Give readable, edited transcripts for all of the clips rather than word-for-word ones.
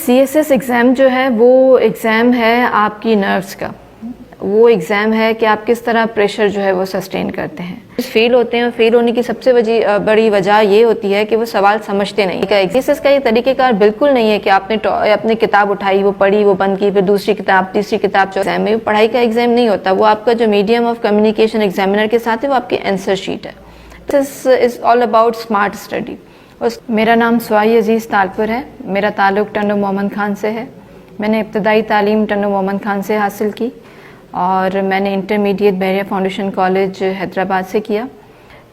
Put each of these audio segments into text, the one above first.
CSS exam जो है वो एग्ज़ाम है आपकी नर्व्स का। वो एग्ज़ाम है कि आप किस तरह प्रेशर जो है वो सस्टेन करते हैं। फेल होते हैं, फेल होने की सबसे बड़ी वजह ये होती है कि वो सवाल समझते नहीं। CSS का ये तरीक़ेकार बिल्कुल नहीं है कि आपने अपनी किताब उठाई, वो पढ़ी, वो बंद की, फिर दूसरी किताब, तीसरी किताब। एग्जाम में पढ़ाई का एग्ज़ाम नहीं होता, वो आपका जो मीडियम ऑफ कम्युनिकेशन एग्जामिनर के साथ है वो आपकी आंसर शीट है। This is all about smart study. मेरा नाम स्वाई अजीज़ तालपुर है। मेरा ताल्लुक़ टन्नू मोहम्मद ख़ान से है। मैंने इब्तदाई तालीम टन्नू मोहम्मद ख़ान से हासिल की और मैंने इंटरमीडिएट बहरिया फाउंडेशन कॉलेज हैदराबाद से किया।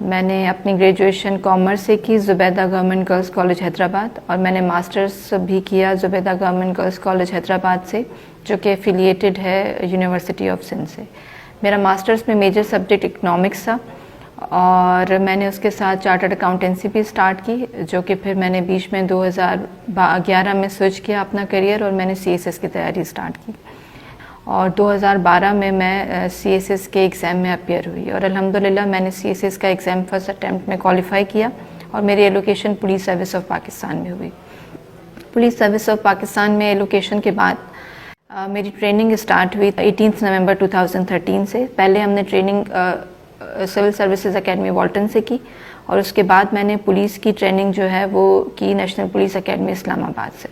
मैंने अपनी ग्रेजुएशन कॉमर्स से की Zubaida government girls college Hyderabad, और मैंने मास्टर्स भी किया Zubaida government girls college Hyderabad से, जो कि एफिलिएटेड है यूनिवर्सिटी ऑफ सिंध से। मेरा मास्टर्स में मेजर सब्जेक्ट इकनॉमिक्स था और मैंने उसके साथ चार्टर्ड अकाउंटेंसी भी स्टार्ट की, जो कि फिर मैंने बीच में 2011 में स्विच किया अपना करियर और मैंने CSS की तैयारी स्टार्ट की। और 2012 में मैं CSS के एग्ज़ाम में अपीयर हुई और अल्हम्दुलिल्लाह मैंने CSS का एग्ज़ाम फर्स्ट अटैम्प्ट में क्वालिफाई किया और मेरी allocation police service of Pakistan में हुई। पुलिस सर्विस ऑफ पाकिस्तान में एलोकेशन के बाद मेरी ट्रेनिंग स्टार्ट हुई 18 नवंबर 2013 से। पहले हमने training civil services academy Walton से की और उसके बाद मैंने पुलिस की ट्रेनिंग जो है वो की नेशनल पुलिस एकेडमी इस्लामाबाद से।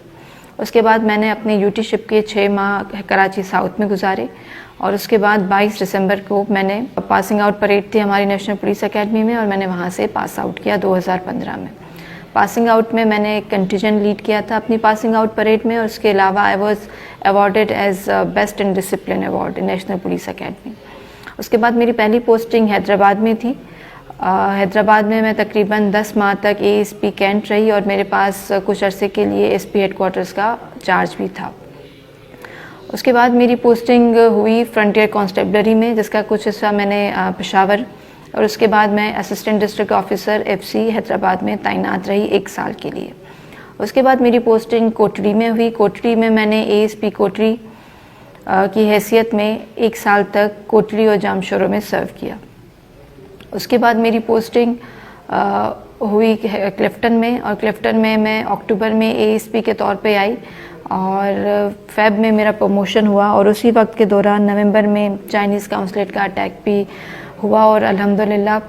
उसके बाद मैंने अपने यूटीशिप के 6 माह कराची साउथ में गुजारे और उसके बाद 22 दिसंबर को मैंने पासिंग आउट परेड थी हमारी नेशनल पुलिस एकेडमी में और मैंने वहाँ से पास आउट किया 2015 में। पासिंग आउट में मैंने एक कंटिजेंट लीड किया था अपनी पासिंग आउट परेड में और उसके अलावा I was awarded as best in discipline award in national police academy. उसके बाद मेरी पहली पोस्टिंग हैदराबाद में थी। हैदराबाद में मैं तकरीबन 10 माह तक ASP कैंट रही और मेरे पास कुछ अरसे के लिए SP हेडक्वार्टर्स का चार्ज भी था। उसके बाद मेरी पोस्टिंग हुई फ्रंटियर कांस्टेबलरी में, जिसका कुछ हिस्सा मैंने पेशावर, और उसके बाद मैं assistant district officer FC Hyderabad में तैनात रही 1 साल के लिए। उसके बाद मेरी पोस्टिंग कोटड़ी में हुई। कोटड़ी में मैंने ASP कोटड़ी की हैसियत में 1 साल तक कोटड़ी और जामशोरों में सर्व किया। उसके बाद मेरी पोस्टिंग हुई क्लिफ्टन में और क्लिफ्टन में मैं अक्टूबर में ASP के तौर पे आई और फेब में मेरा प्रमोशन हुआ और उसी वक्त के दौरान नवंबर में चाइनीज़ काउंसलेट का अटैक भी हुआ और अल्हम्दुलिल्लाह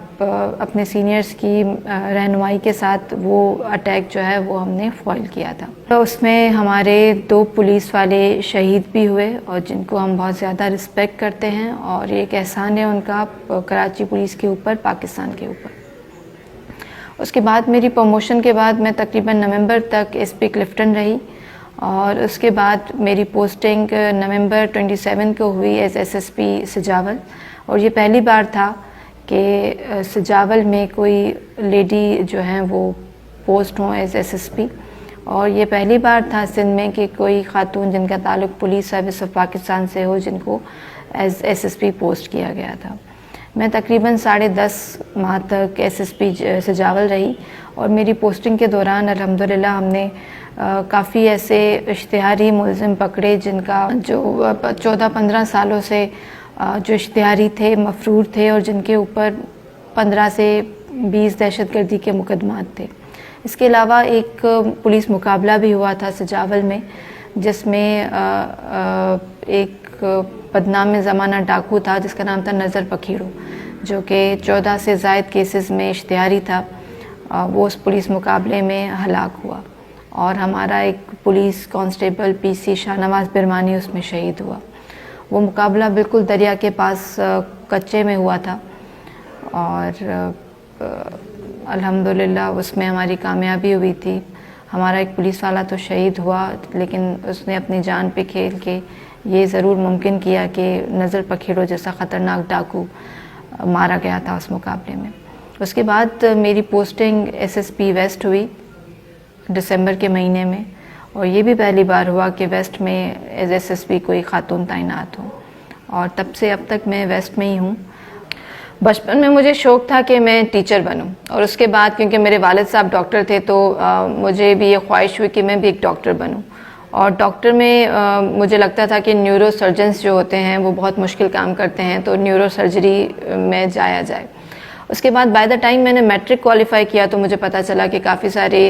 अपने सीनियर्स की रहनुमाई के साथ वो अटैक जो है वो हमने फॉइल किया था। तो उसमें हमारे 2 पुलिस वाले शहीद भी हुए और जिनको हम बहुत ज़्यादा रिस्पेक्ट करते हैं और ये एक एहसान है उनका कराची पुलिस के ऊपर, पाकिस्तान के ऊपर। उसके बाद मेरी प्रमोशन के बाद मैं तकरीबन नवंबर तक SP क्लिफ्टन रही और उसके बाद मेरी पोस्टिंग नवंबर 27 को हुई एज SSP सजावल। और ये पहली बार था कि सजावल में कोई लेडी जो हैं वो पोस्ट हों एज SSP, और ये पहली बार था सिंध में कि कोई खातून जिनका ताल्लुक़ पुलिस सर्विस ऑफ पाकिस्तान से हो जिनको एज SSP पोस्ट किया गया था। मैं तकरीबन 10.5 माह तक SSP सजावल रही और मेरी पोस्टिंग के दौरान अल्हम्दुलिल्लाह हमने काफ़ी ऐसे इश्तिहारी मुलज़िम पकड़े जिनका जो 14-15 सालों से जो इश्तिहारी थे, मफरूर थे और जिनके ऊपर 15 से 20 दहशतगर्दी के मुकदमात थे। इसके अलावा एक पुलिस मुकाबला भी हुआ था सजावल में, जिसमें एक बदनाम ज़माना डाकू था जिसका नाम था नज़र पखीड़ू, जो कि 14 से ज़ायद केसेस में इश्तिहारी था। वो उस पुलिस मुकाबले में हलाक हुआ और हमारा एक police constable PC Shahnawaz Virmani उसमें शहीद हुआ। वो मुकाबला बिल्कुल दरिया के पास कच्चे में हुआ था और अल्हम्दुलिल्लाह उसमें हमारी कामयाबी हुई थी। हमारा एक पुलिस वाला तो शहीद हुआ लेकिन उसने अपनी जान पे खेल के ये ज़रूर मुमकिन किया कि नज़र पखीड़ो जैसा ख़तरनाक डाकू मारा गया था उस मुकाबले में। उसके बाद मेरी पोस्टिंग SSP वेस्ट हुई दिसंबर के महीने में और ये भी पहली बार हुआ कि वेस्ट में एज SSP कोई खातून तैनात हो और तब से अब तक मैं वेस्ट में ही हूँ। बचपन में मुझे शौक़ था कि मैं टीचर बनूं और उसके बाद क्योंकि मेरे वालिद साहब डॉक्टर थे तो मुझे भी ये ख्वाहिश हुई कि मैं भी एक डॉक्टर बनूं। और डॉक्टर में मुझे लगता था कि न्यूरो सर्जन्स जो होते हैं वो बहुत मुश्किल काम करते हैं, तो न्यूरो सर्जरी में जाया जाए। उसके बाद बाय द टाइम मैंने मैट्रिक क्वालिफाई किया तो मुझे पता चला कि काफ़ी सारे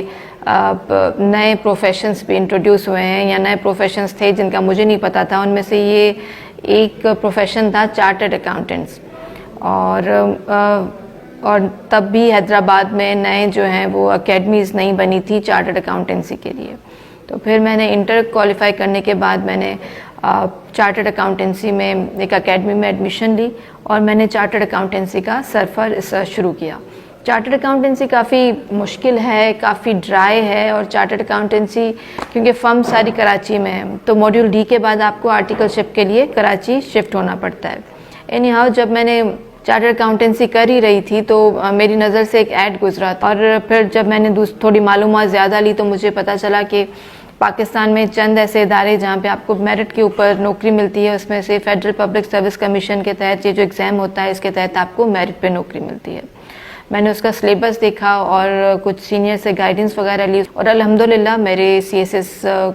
नए प्रोफेशंस भी इंट्रोड्यूस हुए हैं या नए प्रोफेशंस थे जिनका मुझे नहीं पता था। उनमें से ये एक प्रोफेशन था चार्टर्ड अकाउंटेंट्स। और तब भी हैदराबाद में नए जो हैं वो अकेडमीज़ नहीं बनी थी चार्टर्ड अकाउंटेंसी के लिए। तो फिर मैंने इंटर क्वालिफाई करने के बाद मैंने चार्टर्ड अकाउंटेंसी में एक एकेडमी में एडमिशन ली और मैंने चार्टर्ड अकाउंटेंसी का सरफर शुरू किया। चार्टर्ड अकाउंटेंसी काफ़ी मुश्किल है, काफ़ी ड्राई है। और चार्टर्ड अकाउंटेंसी क्योंकि फर्म सारी कराची में है तो मॉड्यूल डी के बाद आपको आर्टिकलशिप के लिए कराची शिफ्ट होना पड़ता है। एनी हाउ जब मैंने चार्टर्ड अकाउंटेंसी कर ही रही थी तो मेरी नज़र से एक ऐड गुजरा और फिर जब मैंने थोड़ी मालूमात ज़्यादा ली तो मुझे पता चला कि पाकिस्तान में चंद ऐसे इदारे जहाँ पे आपको मेरिट के ऊपर नौकरी मिलती है, उसमें से फेडरल पब्लिक सर्विस कमीशन के तहत ये जो एग्ज़ाम होता है इसके तहत आपको मेरिट पे नौकरी मिलती है। मैंने उसका सिलेबस देखा और कुछ सीनियर से गाइडेंस वगैरह ली और अल्हम्दुलिल्लाह मेरे CSS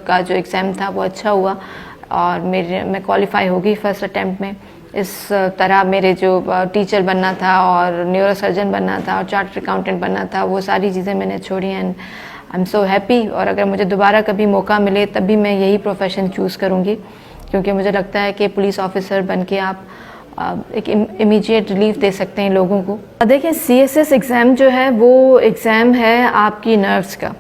का जो एग्ज़ाम था वो अच्छा हुआ और मैं क्वालिफाई हो गई फर्स्ट अटैम्प्ट में। इस तरह मेरे जो टीचर बनना था और न्यूरो सर्जन बनना था और चार्टर्ड अकाउंटेंट बनना था वो सारी चीज़ें मैंने छोड़ी and I am so happy. और अगर मुझे दोबारा कभी मौका मिले तब भी मैं यही प्रोफेशन चूज़ करूँगी क्योंकि मुझे लगता है कि पुलिस ऑफिसर बन के आप एक इमीडिएट रिलीफ दे सकते हैं लोगों को। देखिए CSS एग्ज़ाम जो है वो एग्ज़ाम है आपकी नर्व्स का।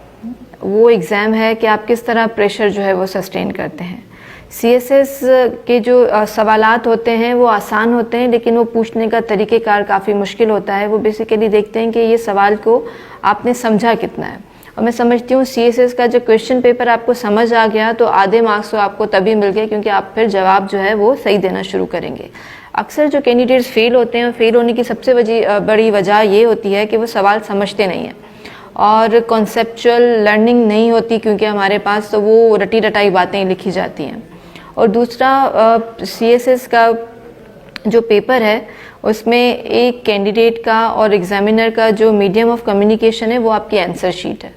वो एग्ज़ाम है कि आप किस तरह प्रेशर जो है वो सस्टेन करते हैं। CSS के जो सवालात होते हैं वो आसान होते हैं लेकिन वो पूछने का तरीक़ेकार काफ़ी मुश्किल होता है। वो बेसिकली देखते हैं कि ये सवाल को आपने समझा कितना है। और मैं समझती हूँ CSS का जो क्वेश्चन पेपर आपको समझ आ गया तो आधे मार्क्स तो आपको तभी मिल गए क्योंकि आप फिर जवाब जो है वो सही देना शुरू करेंगे। अक्सर जो कैंडिडेट्स फेल होते हैं, फेल होने की सबसे बड़ी वजह ये होती है कि वो सवाल समझते नहीं हैं और कॉन्सेप्चुअल लर्निंग नहीं होती क्योंकि हमारे पास तो वो रटी रटाई बातें लिखी जाती हैं। और दूसरा CSS का जो पेपर है उसमें एक कैंडिडेट का और एग्जामिनर का जो मीडियम ऑफ कम्युनिकेशन है वो आपकी आंसर शीट है।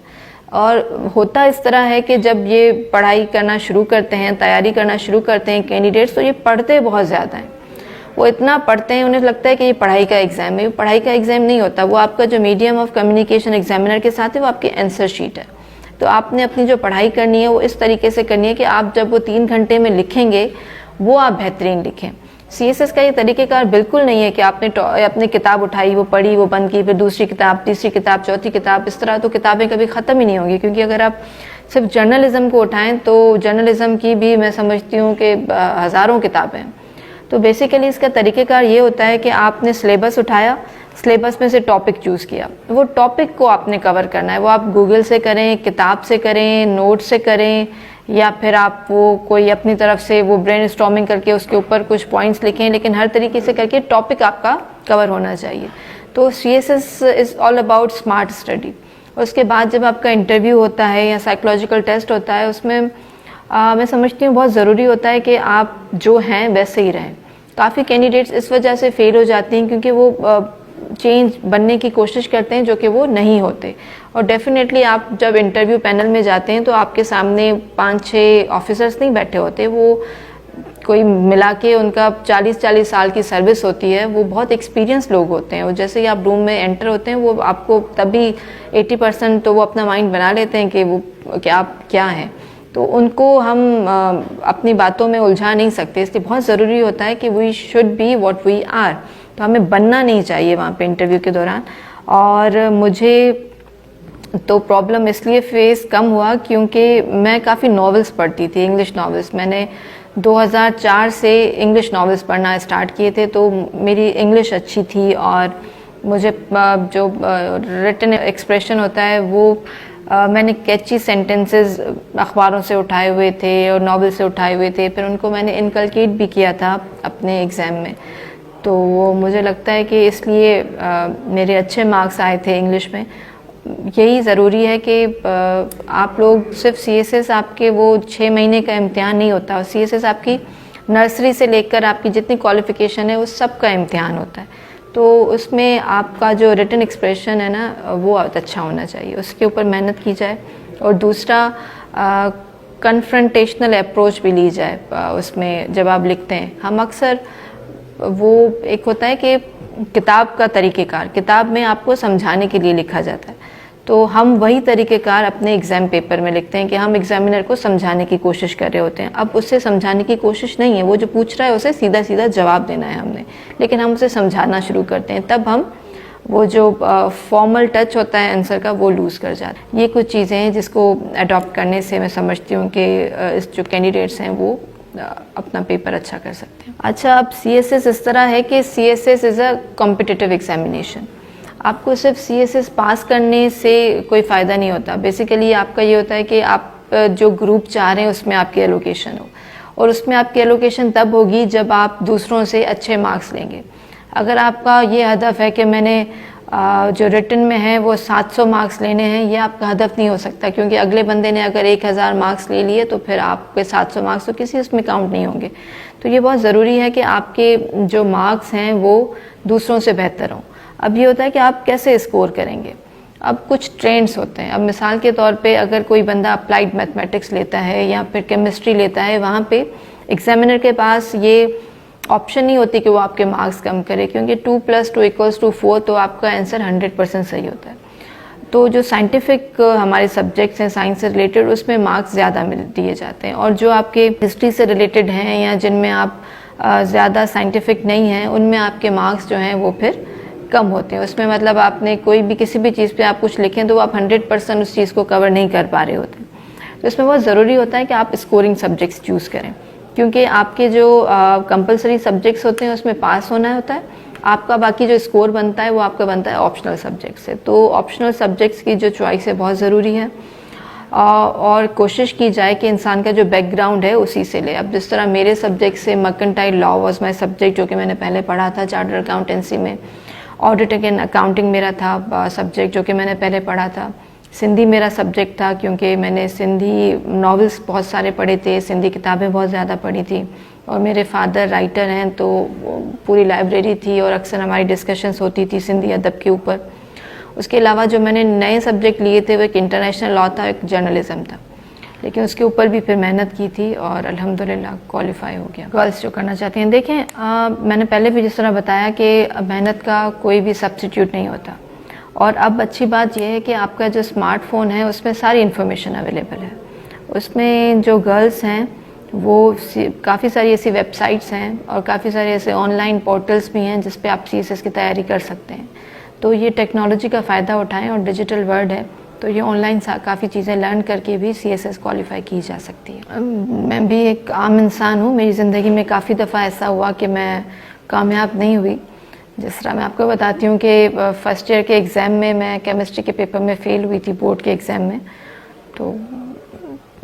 और होता इस तरह है कि जब ये पढ़ाई करना शुरू करते हैं, तैयारी करना शुरू करते हैं कैंडिडेट्स, तो ये पढ़ते बहुत ज़्यादा हैं। वो इतना पढ़ते हैं, उन्हें लगता है कि ये पढ़ाई का एग्ज़ाम है। पढ़ाई का एग्ज़ाम नहीं होता, वो आपका जो मीडियम ऑफ कम्युनिकेशन एग्जामिनर के साथ है वो आपकी आंसर शीट है। तो आपने अपनी जो पढ़ाई करनी है वो इस तरीके से करनी है कि आप जब वो 3 घंटे में लिखेंगे वो आप बेहतरीन लिखें। CSS का ये तरीक़ेकार बिल्कुल नहीं है कि आपने अपनी किताब उठाई, वो पढ़ी, वो बंद की, फिर दूसरी किताब, तीसरी किताब, चौथी किताब। इस तरह तो किताबें कभी ख़त्म ही नहीं होंगी क्योंकि अगर आप सिर्फ जर्नलिज़म को उठाएं तो जर्नलिज़म की भी मैं समझती हूँ कि हज़ारों किताबें हैं। तो बेसिकली इसका तरीक़ेकार ये होता है कि आपने सिलेबस उठाया, सिलेबस में से टॉपिक चूज़ किया, वो टॉपिक को आपने कवर करना है। वो आप गूगल से करें, किताब से करें, नोट से करें या फिर आप वो कोई अपनी तरफ से वो ब्रेनस्टॉर्मिंग करके उसके ऊपर कुछ पॉइंट्स लिखें, लेकिन हर तरीके से करके टॉपिक आपका कवर होना चाहिए। तो CSS is all about smart study. उसके बाद जब आपका इंटरव्यू होता है या साइकोलॉजिकल टेस्ट होता है उसमें मैं समझती हूँ बहुत ज़रूरी होता है कि आप जो हैं वैसे ही रहें। काफ़ी कैंडिडेट्स इस वजह से फेल हो जाते हैं क्योंकि वो चेंज बनने की कोशिश करते हैं जो कि वो नहीं होते। और डेफिनेटली आप जब इंटरव्यू पैनल में जाते हैं तो आपके सामने 5-6 ऑफिसर्स नहीं बैठे होते, वो कोई मिला के उनका 40-40 साल की सर्विस होती है, वो बहुत एक्सपीरियंस लोग होते हैं। वो जैसे ही आप रूम में एंटर होते हैं वो आपको तभी 80% तो वो अपना माइंड बना लेते हैं कि वो आप क्या हैं। तो उनको हम अपनी बातों में उलझा नहीं सकते, इसलिए बहुत ज़रूरी होता है कि we should be what we are. तो हमें बनना नहीं चाहिए वहाँ पे इंटरव्यू के दौरान। और मुझे तो प्रॉब्लम इसलिए फेस कम हुआ क्योंकि मैं काफ़ी नॉवेल्स पढ़ती थी, इंग्लिश नॉवेल्स। मैंने 2004 से इंग्लिश नॉवेल्स पढ़ना स्टार्ट किए थे, तो मेरी इंग्लिश अच्छी थी और मुझे जो रिटन एक्सप्रेशन होता है वो मैंने कैची सेंटेंसेस अखबारों से उठाए हुए थे और नॉवेल से उठाए हुए थे, फिर उनको मैंने इनकलकेट भी किया था अपने एग्ज़ाम में। तो वो मुझे लगता है कि इसलिए मेरे अच्छे मार्क्स आए थे इंग्लिश में। यही ज़रूरी है कि आप लोग सिर्फ CSS आपके वो 6 महीने का इम्तिहान नहीं होता, और CSS आपकी नर्सरी से लेकर आपकी जितनी क्वालिफ़िकेशन है उस सब का इम्तिहान होता है। तो उसमें आपका जो रिटन एक्सप्रेशन है ना वो अच्छा होना चाहिए, उसके ऊपर मेहनत की जाए। और दूसरा कन्फ्रंटेशनल अप्रोच भी ली जाए उसमें जब आप लिखते हैं। हम अक्सर वो एक होता है कि किताब का तरीक़ेकार, किताब में आपको समझाने के लिए लिखा जाता है, तो हम वही तरीक़ेकार अपने एग्ज़ाम पेपर में लिखते हैं कि हम एग्ज़ामिनर को समझाने की कोशिश कर रहे होते हैं। अब उससे समझाने की कोशिश नहीं है, वो जो पूछ रहा है उसे सीधा सीधा जवाब देना है हमने, लेकिन हम उसे समझाना शुरू करते हैं, तब हम वो जो फॉर्मल टच होता है आंसर का वो लूज़ कर जाते हैं। ये कुछ चीज़ें हैं जिसको अडॉप्ट करने से मैं समझती हूँ कि इस जो कैंडिडेट्स हैं वो अपना पेपर अच्छा कर सकते हैं। अच्छा, अब CSS इस तरह है कि CSS is a competitive examination. आपको सिर्फ CSS पास करने से कोई फ़ायदा नहीं होता। बेसिकली आपका ये होता है कि आप जो ग्रुप चाह रहे हैं उसमें आपकी एलोकेशन हो, और उसमें आपकी एलोकेशन तब होगी जब आप दूसरों से अच्छे मार्क्स लेंगे। अगर आपका ये हदफ है कि मैंने जो रिटन में है वो 700 मार्क्स लेने हैं, ये आपका हदफ नहीं हो सकता, क्योंकि अगले बंदे ने अगर 1000 मार्क्स ले लिए तो फिर आपके 700 मार्क्स तो किसी उसमें काउंट नहीं होंगे। तो ये बहुत ज़रूरी है कि आपके जो मार्क्स हैं वो दूसरों से बेहतर हों। अब ये होता है कि आप कैसे स्कोर करेंगे। अब कुछ ट्रेंड्स होते हैं। अब मिसाल के तौर पे अगर कोई बंदा अप्लाइड मैथमेटिक्स लेता है या फिर केमिस्ट्री लेता है, वहाँ पे एग्जामिनर के पास ये ऑप्शन नहीं होती कि वो आपके मार्क्स कम करे, क्योंकि 2 + 2 = 4 तो आपका आंसर 100% सही होता है। तो जो साइंटिफिक हमारे सब्जेक्ट्स हैं साइंस से रिलेटेड, उसमें मार्क्स ज़्यादा दिए जाते हैं, और जो आपके हिस्ट्री से रिलेटेड हैं या जिनमें आप ज़्यादा साइंटिफिक नहीं हैं, उनमें आपके मार्क्स जो हैं वो फिर कम होते हैं। उसमें मतलब आपने कोई भी किसी भी चीज़ पे आप कुछ लिखें तो आप 100% उस चीज़ को कवर नहीं कर पा रहे होते। तो इसमें बहुत ज़रूरी होता है कि आप स्कोरिंग सब्जेक्ट्स चूज़ करें, क्योंकि आपके जो कंपलसरी सब्जेक्ट्स होते हैं उसमें पास होना होता है। आपका बाकी जो स्कोर बनता है वो आपका बनता है ऑप्शनल सब्जेक्ट से। तो ऑप्शनल सब्जेक्ट्स की जो चॉइस है बहुत ज़रूरी है, और कोशिश की जाए कि इंसान का जो बैकग्राउंड है उसी से ले। अब जिस तरह मेरे सब्जेक्ट से mercantile law was my subject, जो कि मैंने पहले पढ़ा था चार्टर्ड अकाउंटेंसी में। ऑडिटिंग एंड अकाउंटिंग मेरा था सब्जेक्ट, जो कि मैंने पहले पढ़ा था। सिंधी मेरा सब्जेक्ट था, क्योंकि मैंने सिंधी नॉवेल्स बहुत सारे पढ़े थे, सिंधी किताबें बहुत ज़्यादा पढ़ी थी, और मेरे फादर राइटर हैं, तो पूरी लाइब्रेरी थी और अक्सर हमारी डिस्कशंस होती थी सिंधी अदब के ऊपर। उसके अलावा जो मैंने नए सब्जेक्ट लिए थे वो एक इंटरनेशनल लॉ था, एक जर्नलिज्म था, लेकिन उसके ऊपर भी फिर मेहनत की थी और अल्हम्दुलिल्लाह क्वालिफाई हो गया। गर्ल्स जो करना चाहती हैं, देखें मैंने पहले भी जिस तरह बताया कि मेहनत का कोई भी सब्स्टिट्यूट नहीं होता, और अब अच्छी बात यह है कि आपका जो स्मार्टफोन है उसमें सारी इन्फॉर्मेशन अवेलेबल है। उसमें जो गर्ल्स हैं वो काफ़ी सारी ऐसी वेबसाइट्स हैं और काफ़ी सारे ऐसे ऑनलाइन पोर्टल्स भी हैं जिस पे आप CSS की तैयारी कर सकते हैं। तो ये टेक्नोलॉजी का फ़ायदा उठाएं, और डिजिटल वर्ल्ड है तो ये ऑनलाइन काफ़ी चीज़ें लर्न करके भी CSS क्वालिफाई की जा सकती है। मैं भी एक आम इंसान हूँ, मेरी ज़िंदगी में काफ़ी दफ़ा ऐसा हुआ कि मैं कामयाब नहीं हुई। जिस तरह मैं आपको बताती हूँ कि फर्स्ट ईयर के एग्ज़ाम में मैं केमिस्ट्री के पेपर में फ़ेल हुई थी, बोर्ड के एग्ज़ाम में। तो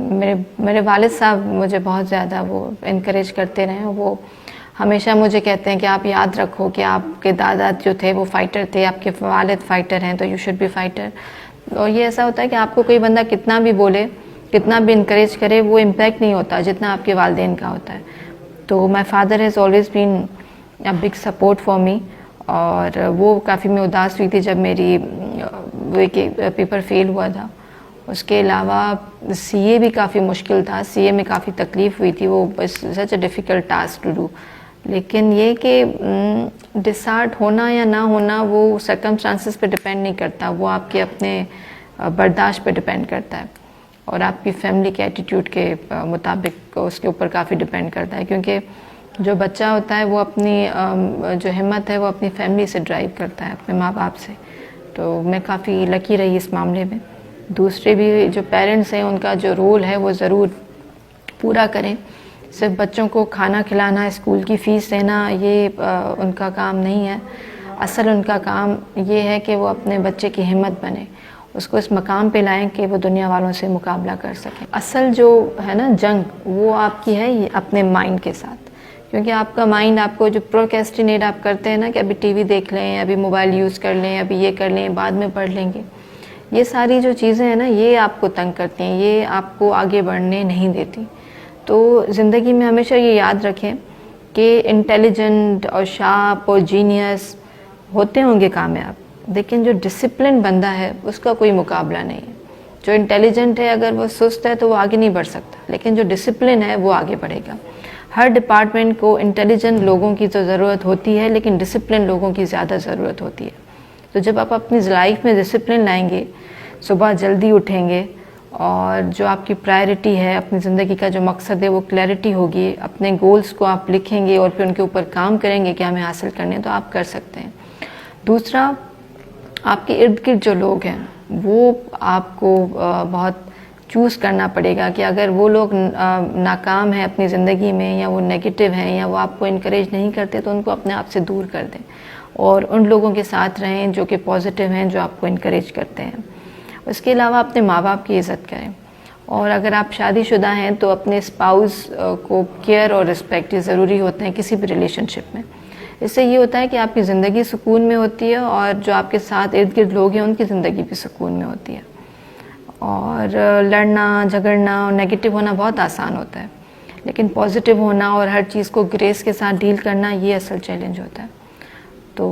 मेरे वालिद साहब मुझे बहुत ज़्यादा वो इनकरेज करते रहे। वो हमेशा मुझे कहते हैं कि आप याद रखो कि आपके दादा जो थे वो फ़ाइटर थे, आपके वालिद फ़ाइटर हैं, तो यू शुड बी फ़ाइटर। और ये ऐसा होता है कि आपको कोई बंदा कितना भी बोले, कितना भी इनकरेज करे, वो इम्पैक्ट नहीं होता जितना आपके वालिदैन का होता है। तो my father has always been a big support for me, और वो काफ़ी मैं उदास हुई थी जब मेरी वो पेपर फेल हुआ था। उसके अलावा CA भी काफ़ी मुश्किल था, CA में काफ़ी तकलीफ़ हुई थी, वो such a difficult task to do. लेकिन ये कि डिसहार्ट होना या ना होना वो सर्कमस्टांसेस पे डिपेंड नहीं करता, वो आपके अपने बर्दाश्त पे डिपेंड करता है, और आपकी फैमिली के एटीट्यूड के मुताबिक उसके ऊपर काफ़ी डिपेंड करता है। क्योंकि जो बच्चा होता है वो अपनी जो हिम्मत है वो अपनी फैमिली से ड्राइव करता है, अपने माँ बाप से। तो मैं काफ़ी लकी रही इस मामले में। दूसरे भी जो पेरेंट्स हैं उनका जो रोल है वो ज़रूर पूरा करें। सिर्फ बच्चों को खाना खिलाना, स्कूल की फ़ीस देना, ये उनका काम नहीं है। असल उनका काम ये है कि वो अपने बच्चे की हिम्मत बने, उसको इस मकाम पे लाएं कि वो दुनिया वालों से मुकाबला कर सकें। असल जो है ना जंग, वो आपकी है ये अपने माइंड के साथ। क्योंकि आपका माइंड आपको जो प्रोक्रेस्टिनेट आप करते हैं ना कि अभी टीवी देख लें, अभी मोबाइल यूज़ कर लें, अभी ये कर लें, बाद में पढ़ लेंगे, ये सारी जो चीज़ें हैं ना ये आपको तंग करती हैं, ये आपको आगे बढ़ने नहीं देती। तो ज़िंदगी में हमेशा ये याद रखें कि इंटेलिजेंट और शार्प और जीनियस होते होंगे कामयाब, लेकिन जो डिसिप्लिन बंदा है उसका कोई मुकाबला नहीं है। जो इंटेलिजेंट है अगर वो सुस्त है तो वो आगे नहीं बढ़ सकता, लेकिन जो डिसिप्लिन है वो आगे बढ़ेगा। हर डिपार्टमेंट को इंटेलिजेंट लोगों की तो ज़रूरत होती है, लेकिन डिसिप्लिन लोगों की ज़्यादा ज़रूरत होती है। तो जब आप अपनी लाइफ में डिसिप्लिन लाएंगे, सुबह जल्दी उठेंगे और जो आपकी प्रायोरिटी है, अपनी ज़िंदगी का जो मकसद है वो क्लैरिटी होगी, अपने गोल्स को आप लिखेंगे और फिर उनके ऊपर काम करेंगे कि हमें हासिल करने हैं, तो आप कर सकते हैं। दूसरा, आपके इर्द गिर्द जो लोग हैं वो आपको बहुत चूज़ करना पड़ेगा कि अगर वो लोग नाकाम हैं अपनी ज़िंदगी में, या वो नेगेटिव हैं, या वो आपको इनकरेज नहीं करते, तो उनको अपने आप से दूर कर दें और उन लोगों के साथ रहें जो कि पॉजिटिव हैं, जो आपको इनकरेज करते हैं। उसके अलावा अपने माँ बाप की इज़्ज़त करें, और अगर आप शादीशुदा हैं तो अपने स्पाउस को केयर और रिस्पेक्ट ज़रूरी होते हैं किसी भी रिलेशनशिप में। इससे ये होता है कि आपकी ज़िंदगी सुकून में होती है और जो आपके साथ इर्द गिर्द लोग हैं उनकी ज़िंदगी भी सुकून में होती है। और लड़ना, झगड़ना और नेगेटिव होना बहुत आसान होता है, लेकिन पॉजिटिव होना और हर चीज़ को ग्रेस के साथ डील करना, ये असल चैलेंज होता है। तो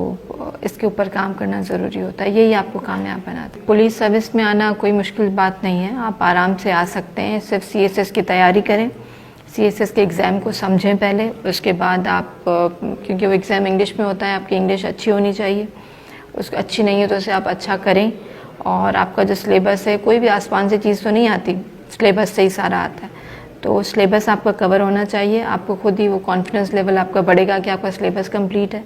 इसके ऊपर काम करना ज़रूरी होता है, यही आपको कामयाब बनाता है। पुलिस सर्विस में आना कोई मुश्किल बात नहीं है, आप आराम से आ सकते हैं। सिर्फ CSS की तैयारी करें, CSS के एग्ज़ाम को समझें पहले, उसके बाद आप, क्योंकि वो एग्ज़ाम इंग्लिश में होता है, आपकी इंग्लिश अच्छी होनी चाहिए। उसको अच्छी नहीं है तो उसे आप अच्छा करें, और आपका जो सिलेबस है, कोई भी आसमान से चीज़ तो नहीं आती, सिलेबस से ही सारा आता है, तो सिलेबस आपका कवर होना चाहिए। आपको खुद ही वो कॉन्फिडेंस लेवल आपका बढ़ेगा कि आपका सिलेबस कंप्लीट है।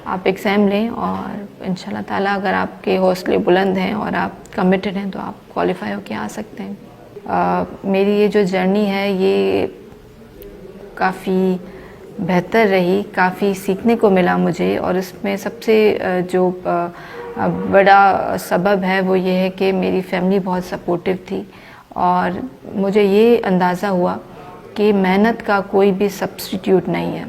आप एग्ज़ाम लें और इंशाल्लाह ताला अगर आपके हौसले बुलंद हैं और आप कमिटेड हैं तो आप क्वालिफाई होकर आ सकते हैं। मेरी ये जो जर्नी है ये काफ़ी बेहतर रही, काफ़ी सीखने को मिला मुझे, और इसमें सबसे जो बड़ा सबब है वो ये है कि मेरी फैमिली बहुत सपोर्टिव थी, और मुझे ये अंदाज़ा हुआ कि मेहनत का कोई भी सब्स्टिट्यूट नहीं है,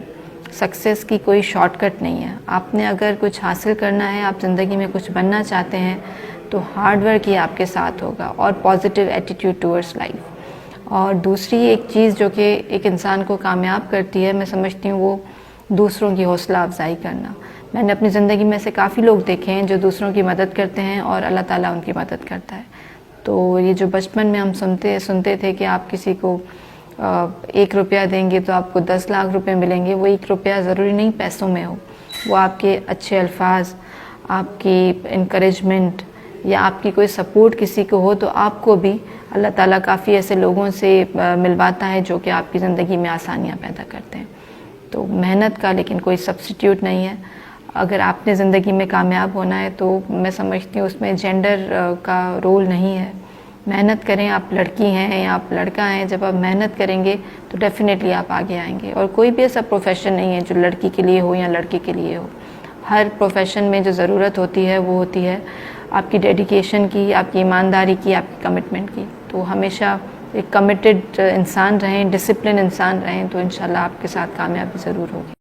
सक्सेस की कोई शॉर्टकट नहीं है। आपने अगर कुछ हासिल करना है, आप ज़िंदगी में कुछ बनना चाहते हैं, तो हार्ड वर्क ही आपके साथ होगा, और पॉजिटिव एटीट्यूड टूवर्ड्स लाइफ। और दूसरी एक चीज़ जो कि एक इंसान को कामयाब करती है, मैं समझती हूँ, वो दूसरों की हौसला अफजाई करना। मैंने अपनी ज़िंदगी में से काफ़ी लोग देखे हैं जो दूसरों की मदद करते हैं और अल्लाह ताला उनकी मदद करता है। तो ये जो बचपन में हम सुनते थे कि आप किसी को 1 रुपया देंगे तो आपको 10 लाख रुपए मिलेंगे, वो 1 रुपया ज़रूरी नहीं पैसों में हो, वो आपके अच्छे अल्फाज, आपकी इनकरेजमेंट, या आपकी कोई सपोर्ट किसी को हो, तो आपको भी अल्लाह ताला काफ़ी ऐसे लोगों से मिलवाता है जो कि आपकी ज़िंदगी में आसानियाँ पैदा करते हैं। तो मेहनत का लेकिन कोई सब्स्टिट्यूट नहीं है। अगर आपने ज़िंदगी में कामयाब होना है तो मैं समझती हूँ उसमें जेंडर का रोल नहीं है। मेहनत करें, आप लड़की हैं या आप लड़का हैं, जब आप मेहनत करेंगे तो डेफिनेटली आप आगे आएंगे। और कोई भी ऐसा प्रोफेशन नहीं है जो लड़की के लिए हो या लड़के के लिए हो। हर प्रोफेशन में जो ज़रूरत होती है वो होती है आपकी डेडिकेशन की, आपकी ईमानदारी की, आपकी कमिटमेंट की। तो हमेशा एक कमिटेड इंसान रहें, डिसिप्लिन इंसान रहें, तो इंशाल्लाह आपके साथ कामयाबी ज़रूर होगी।